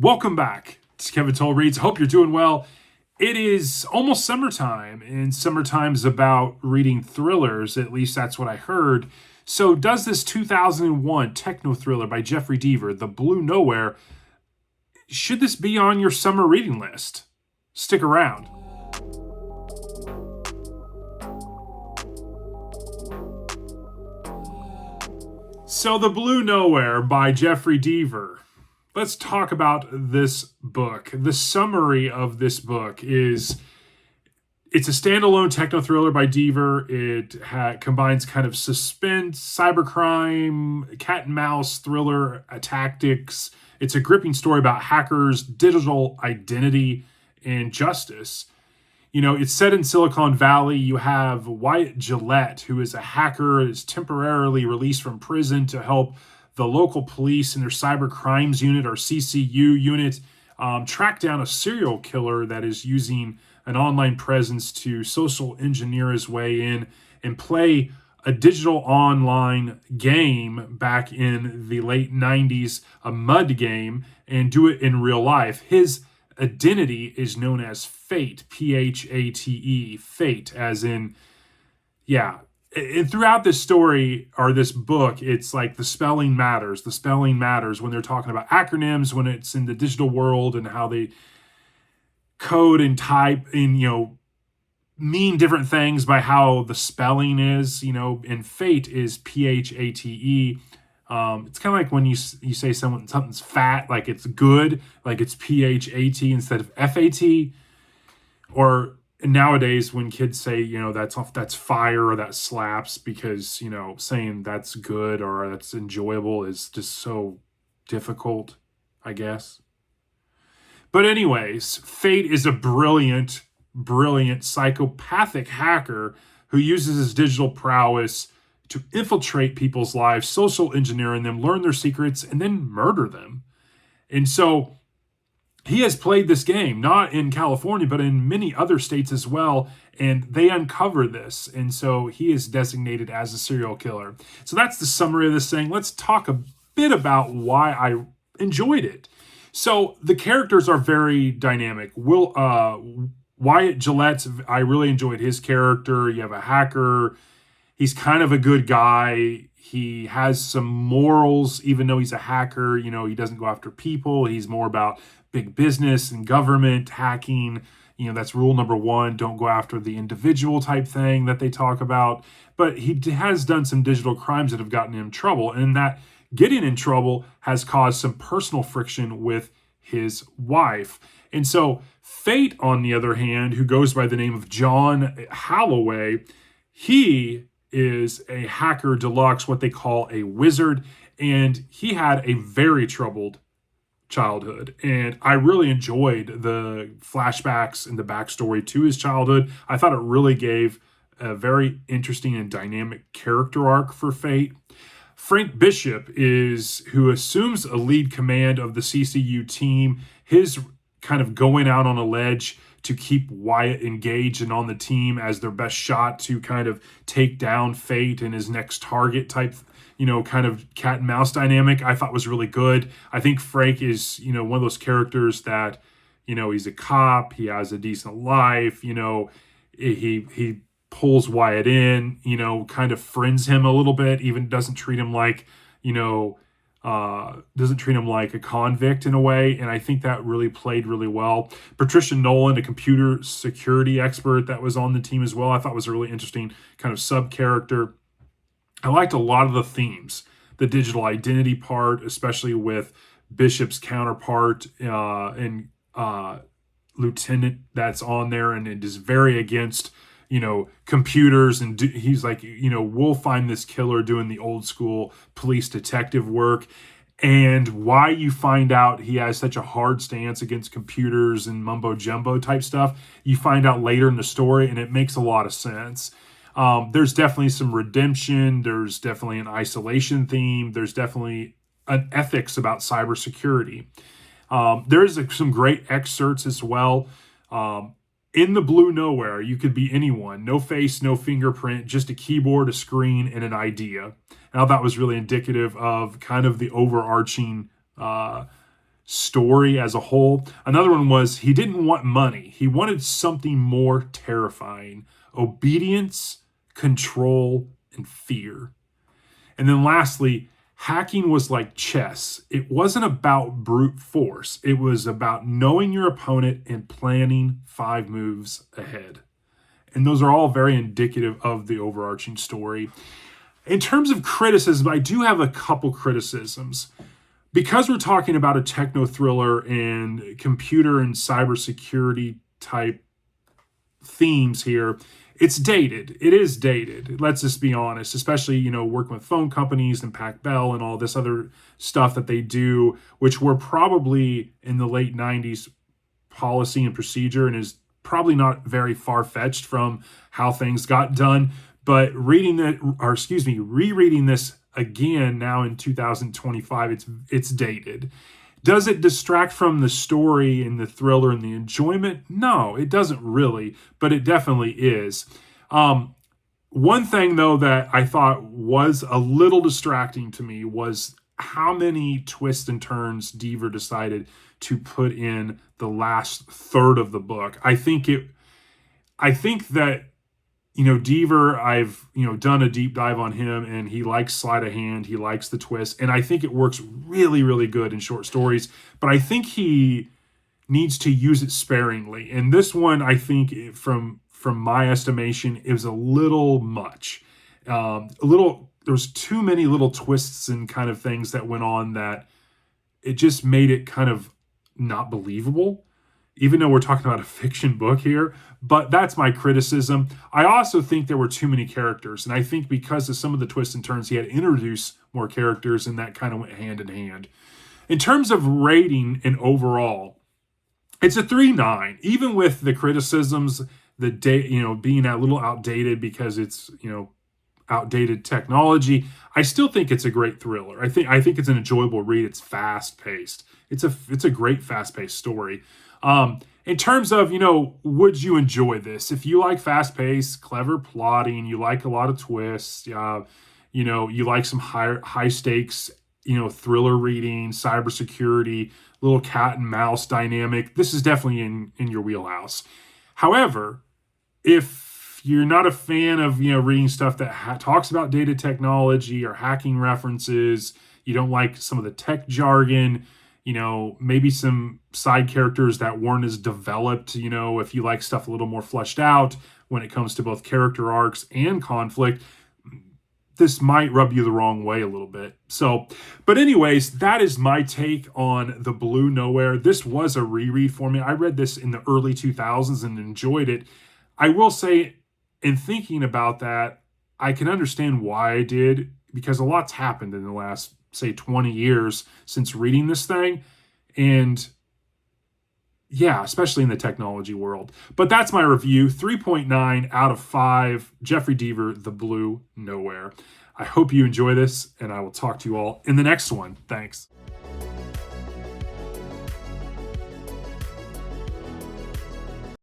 Welcome back to Kevin Toll Reads. Hope you're doing well. It is almost summertime, and summertime's about reading thrillers. At least that's what I heard. So does this 2001 techno thriller by Jeffrey Deaver, The Blue Nowhere, should this be on your summer reading list? Stick around. So The Blue Nowhere by Jeffrey Deaver. Let's talk about this book. The summary of this book is it's a standalone techno thriller by Deaver. It combines kind of suspense, cybercrime, cat and mouse thriller tactics. It's a gripping story about hackers, digital identity, and justice. You know, it's set in Silicon Valley. You have Wyatt Gillette, who is a hacker, is temporarily released from prison to help the local police and their cyber crimes unit, or CCU unit, track down a serial killer that is using an online presence to social engineer his way in and play a digital online game back in the late 90s, a mud game, and do it in real life. His identity is known as Fate, Phate, Fate, as in, yeah. And throughout this story, or this book, it's like the spelling matters. The spelling matters when they're talking about acronyms, when it's in the digital world and how they code and type and, mean different things by how the spelling is, and fate is Phate. It's kind of like when you say something's fat, like it's good, like it's Phate instead of FAT. Or nowadays when kids say, that's fire or that slaps, because, saying that's good or that's enjoyable is just so difficult, I guess. But anyways, Fate is a brilliant psychopathic hacker who uses his digital prowess to infiltrate people's lives, social engineering them, learn their secrets, and then murder them. And so he has played this game, not in California, but in many other states as well, and they uncover this. And so he is designated as a serial killer. So that's the summary of this thing. Let's talk a bit about why I enjoyed it. So the characters are very dynamic. Wyatt Gillette, I really enjoyed his character. You have a hacker. He's kind of a good guy. He has some morals, even though he's a hacker. He doesn't go after people. He's more about big business and government hacking. That's rule number one. Don't go after the individual type thing that they talk about. But he has done some digital crimes that have gotten him in trouble. And that getting in trouble has caused some personal friction with his wife. And so Fate, on the other hand, who goes by the name of John Holloway, he is a hacker deluxe, what they call a wizard. And he had a very troubled childhood. And I really enjoyed the flashbacks and the backstory to his childhood. I thought it really gave a very interesting and dynamic character arc for Fate. Frank Bishop is who assumes a lead command of the CCU team. His kind of going out on a ledge to keep Wyatt engaged and on the team as their best shot to kind of take down Fate and his next target type, kind of cat and mouse dynamic, I thought was really good. I think Frank is, one of those characters that, he's a cop, he has a decent life, he pulls Wyatt in, kind of friends him a little bit, even doesn't treat him like a convict in a way. And I think that really played really well. Patricia Nolan, a computer security expert that was on the team as well, I thought was a really interesting kind of sub character. I liked a lot of the themes, the digital identity part, especially with Bishop's counterpart and lieutenant that's on there, and it is very against computers, and he's like, we'll find this killer doing the old school police detective work. And why you find out he has such a hard stance against computers and mumbo jumbo type stuff, you find out later in the story, and it makes a lot of sense. There's definitely some redemption. There's definitely an isolation theme. There's definitely an ethics about cybersecurity. There's some great excerpts as well. In the Blue Nowhere, you could be anyone. No face, no fingerprint, just a keyboard, a screen, and an idea. And I thought that was really indicative of kind of the overarching story as a whole. Another one was he didn't want money. He wanted something more terrifying: obedience, control, and fear. And then lastly, hacking was like chess. It wasn't about brute force. It was about knowing your opponent and planning 5 moves ahead. And those are all very indicative of the overarching story. In terms of criticism, I do have a couple criticisms. Because we're talking about a techno thriller and computer and cybersecurity type themes here, it's dated. It is dated. Let's just be honest, especially, working with phone companies and Pac Bell and all this other stuff that they do, which were probably in the late 90s policy and procedure, and is probably not very far-fetched from how things got done. But rereading this again now in 2025, it's dated. Does it distract from the story and the thriller and the enjoyment? No, it doesn't really, but it definitely is. One thing, though, that I thought was a little distracting to me was how many twists and turns Deaver decided to put in the last third of the book. I think that Deaver, I've, done a deep dive on him, and he likes sleight of hand. He likes the twist. And I think it works really, really good in short stories. But I think he needs to use it sparingly. And this one, I think, from my estimation, it was a little much. There was too many little twists and kind of things that went on that it just made it kind of not believable, even though we're talking about a fiction book here. But that's my criticism. I also think there were too many characters, and I think because of some of the twists and turns, he had to introduce more characters, and that kind of went hand in hand. In terms of rating and overall, it's a 3.9, even with the criticisms, being a little outdated because it's, outdated technology. I still think it's a great thriller. I think it's an enjoyable read. It's fast paced. It's a great fast paced story. In terms of, would you enjoy this? If you like fast paced, clever plotting, you like a lot of twists, you like some high stakes, thriller reading, cybersecurity, little cat and mouse dynamic, this is definitely in your wheelhouse. However, if you're not a fan of, reading stuff that talks about data technology or hacking references, you don't like some of the tech jargon, maybe some side characters that weren't as developed, if you like stuff a little more fleshed out when it comes to both character arcs and conflict, this might rub you the wrong way a little bit. So, but anyways, that is my take on The Blue Nowhere. This was a reread for me. I read this in the early 2000s and enjoyed it. I will say, in thinking about that, I can understand why I did, because a lot's happened in the last, say, 20 years since reading this thing. And yeah, especially in the technology world. But that's my review. 3.9 out of 5. Jeffrey Deaver, The Blue Nowhere. I hope you enjoy this, and I will talk to you all in the next one. Thanks.